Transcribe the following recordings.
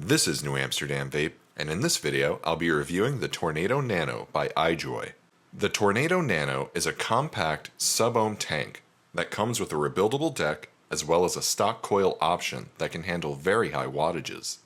This is New Amsterdam Vape, and in this video I'll be reviewing the Tornado Nano by iJoy. The Tornado Nano is a compact sub-ohm tank that comes with a rebuildable deck as well as a stock coil option that can handle very high wattages.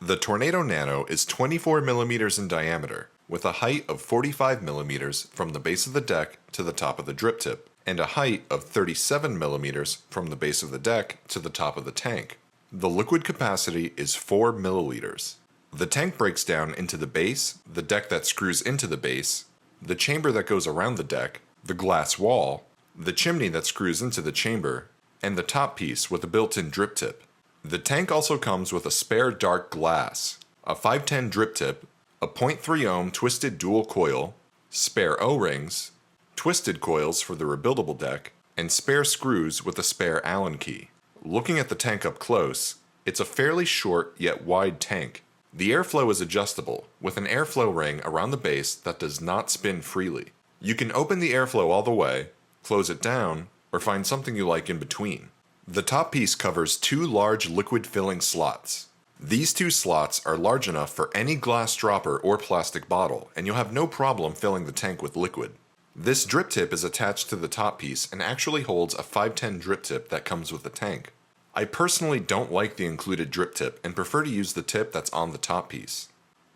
The Tornado Nano is 24mm in diameter with a height of 45mm from the base of the deck to the top of the drip tip, and a height of 37mm from the base of the deck to the top of the tank. The liquid capacity is 4 milliliters. The tank breaks down into the base, the deck that screws into the base, the chamber that goes around the deck, the glass wall, the chimney that screws into the chamber, and the top piece with a built-in drip tip. The tank also comes with a spare dark glass, a 510 drip tip, a 0.3 ohm twisted dual coil, spare O-rings, twisted coils for the rebuildable deck, and spare screws with a spare Allen key. Looking at the tank up close, it's a fairly short yet wide tank. The airflow is adjustable, with an airflow ring around the base that does not spin freely. You can open the airflow all the way, close it down, or find something you like in between. The top piece covers two large liquid filling slots. These two slots are large enough for any glass dropper or plastic bottle, and you'll have no problem filling the tank with liquid. This drip tip is attached to the top piece and actually holds a 510 drip tip that comes with the tank. I personally don't like the included drip tip and prefer to use the tip that's on the top piece.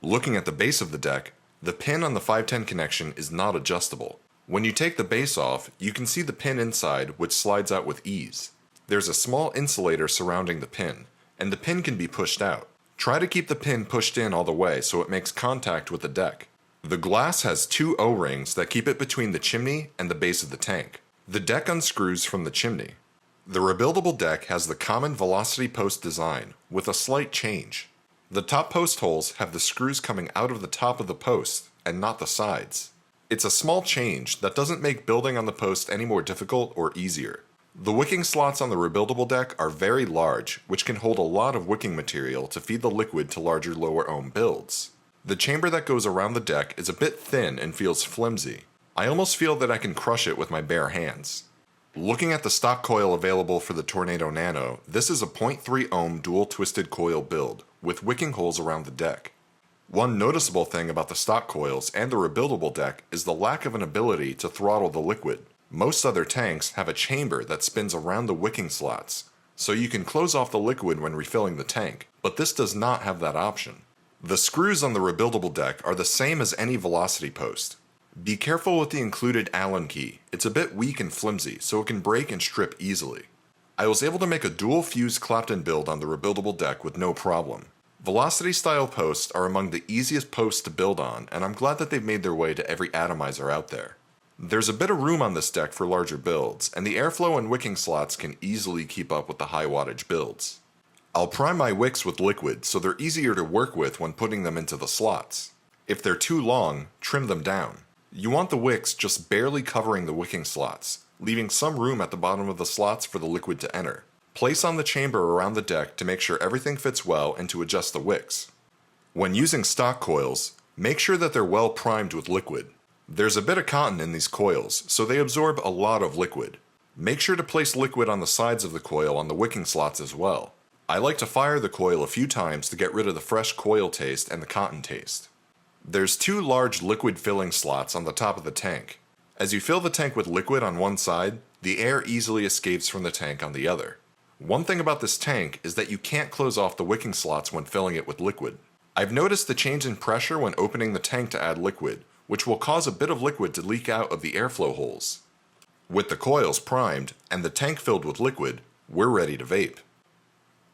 Looking at the base of the deck, the pin on the 510 connection is not adjustable. When you take the base off, you can see the pin inside, which slides out with ease. There's a small insulator surrounding the pin, and the pin can be pushed out. Try to keep the pin pushed in all the way so it makes contact with the deck. The glass has two O-rings that keep it between the chimney and the base of the tank. The deck unscrews from the chimney. The rebuildable deck has the common velocity post design, with a slight change. The top post holes have the screws coming out of the top of the post, and not the sides. It's a small change that doesn't make building on the post any more difficult or easier. The wicking slots on the rebuildable deck are very large, which can hold a lot of wicking material to feed the liquid to larger lower ohm builds. The chamber that goes around the deck is a bit thin and feels flimsy. I almost feel that I can crush it with my bare hands. Looking at the stock coil available for the Tornado Nano, this is a 0.3 ohm dual twisted coil build, with wicking holes around the deck. One noticeable thing about the stock coils and the rebuildable deck is the lack of an ability to throttle the liquid. Most other tanks have a chamber that spins around the wicking slots, so you can close off the liquid when refilling the tank, but this does not have that option. The screws on the rebuildable deck are the same as any velocity post. Be careful with the included Allen key. It's a bit weak and flimsy, so it can break and strip easily. I was able to make a dual fuse Clapton build on the rebuildable deck with no problem. Velocity style posts are among the easiest posts to build on, and I'm glad that they've made their way to every atomizer out there. There's a bit of room on this deck for larger builds, and the airflow and wicking slots can easily keep up with the high wattage builds. I'll prime my wicks with liquid so they're easier to work with when putting them into the slots. If they're too long, trim them down. You want the wicks just barely covering the wicking slots, leaving some room at the bottom of the slots for the liquid to enter. Place on the chamber around the deck to make sure everything fits well and to adjust the wicks. When using stock coils, make sure that they're well primed with liquid. There's a bit of cotton in these coils, so they absorb a lot of liquid. Make sure to place liquid on the sides of the coil on the wicking slots as well. I like to fire the coil a few times to get rid of the fresh coil taste and the cotton taste. There's two large liquid filling slots on the top of the tank. As you fill the tank with liquid on one side, the air easily escapes from the tank on the other. One thing about this tank is that you can't close off the wicking slots when filling it with liquid. I've noticed the change in pressure when opening the tank to add liquid, which will cause a bit of liquid to leak out of the airflow holes. With the coils primed and the tank filled with liquid, we're ready to vape.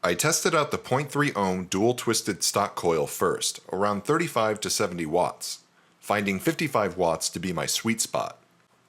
I tested out the 0.3 ohm dual twisted stock coil first, around 35 to 70 watts, finding 55 watts to be my sweet spot.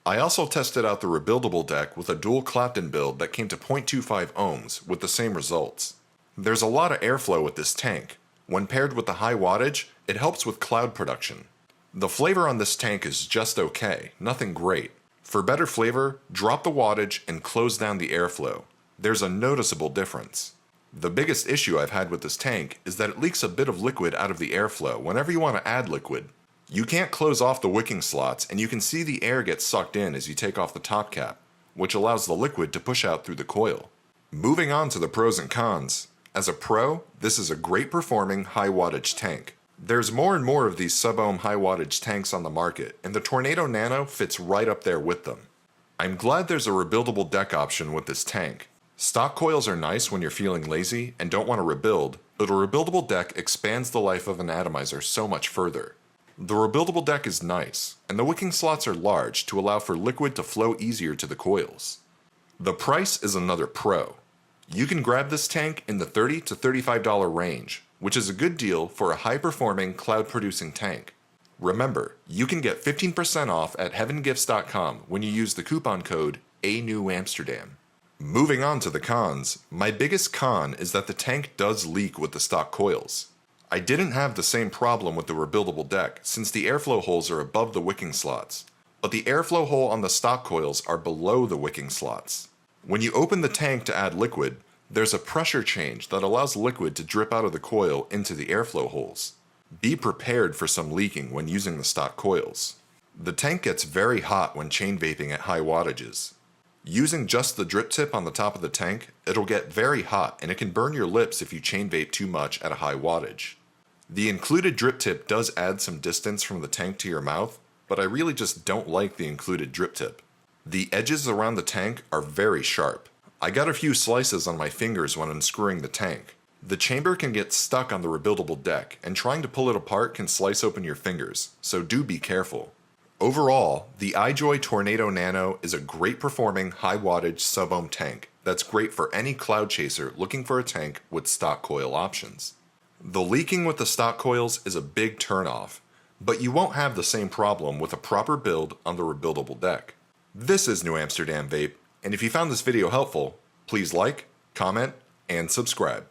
I also tested out the rebuildable deck with a dual Clapton build that came to 0.25 ohms with the same results. There's a lot of airflow with this tank. When paired with the high wattage, it helps with cloud production. The flavor on this tank is just okay, nothing great. For better flavor, drop the wattage and close down the airflow. There's a noticeable difference. The biggest issue I've had with this tank is that it leaks a bit of liquid out of the airflow whenever you want to add liquid. You can't close off the wicking slots, and you can see the air get sucked in as you take off the top cap, which allows the liquid to push out through the coil. Moving on to the pros and cons. As a pro, this is a great performing high wattage tank. There's more and more of these sub-ohm high wattage tanks on the market, and the Tornado Nano fits right up there with them. I'm glad there's a rebuildable deck option with this tank. Stock coils are nice when you're feeling lazy and don't want to rebuild, but a rebuildable deck expands the life of an atomizer so much further. The rebuildable deck is nice, and the wicking slots are large to allow for liquid to flow easier to the coils. The price is another pro. You can grab this tank in the $30 to $35 range, which is a good deal for a high-performing cloud-producing tank. Remember, you can get 15% off at heavengifts.com when you use the coupon code ANEWAMSTERDAM. Moving on to the cons, my biggest con is that the tank does leak with the stock coils. I didn't have the same problem with the rebuildable deck since the airflow holes are above the wicking slots, but the airflow hole on the stock coils are below the wicking slots. When you open the tank to add liquid, there's a pressure change that allows liquid to drip out of the coil into the airflow holes. Be prepared for some leaking when using the stock coils. The tank gets very hot when chain vaping at high wattages. Using just the drip tip on the top of the tank, it'll get very hot and it can burn your lips if you chain vape too much at a high wattage. The included drip tip does add some distance from the tank to your mouth, but I really just don't like the included drip tip. The edges around the tank are very sharp. I got a few slices on my fingers when unscrewing the tank. The chamber can get stuck on the rebuildable deck, and trying to pull it apart can slice open your fingers, so do be careful. Overall, the iJoy Tornado Nano is a great performing high wattage sub-ohm tank that's great for any cloud chaser looking for a tank with stock coil options. The leaking with the stock coils is a big turnoff, but you won't have the same problem with a proper build on the rebuildable deck. This is New Amsterdam Vape, and if you found this video helpful, please like, comment, and subscribe.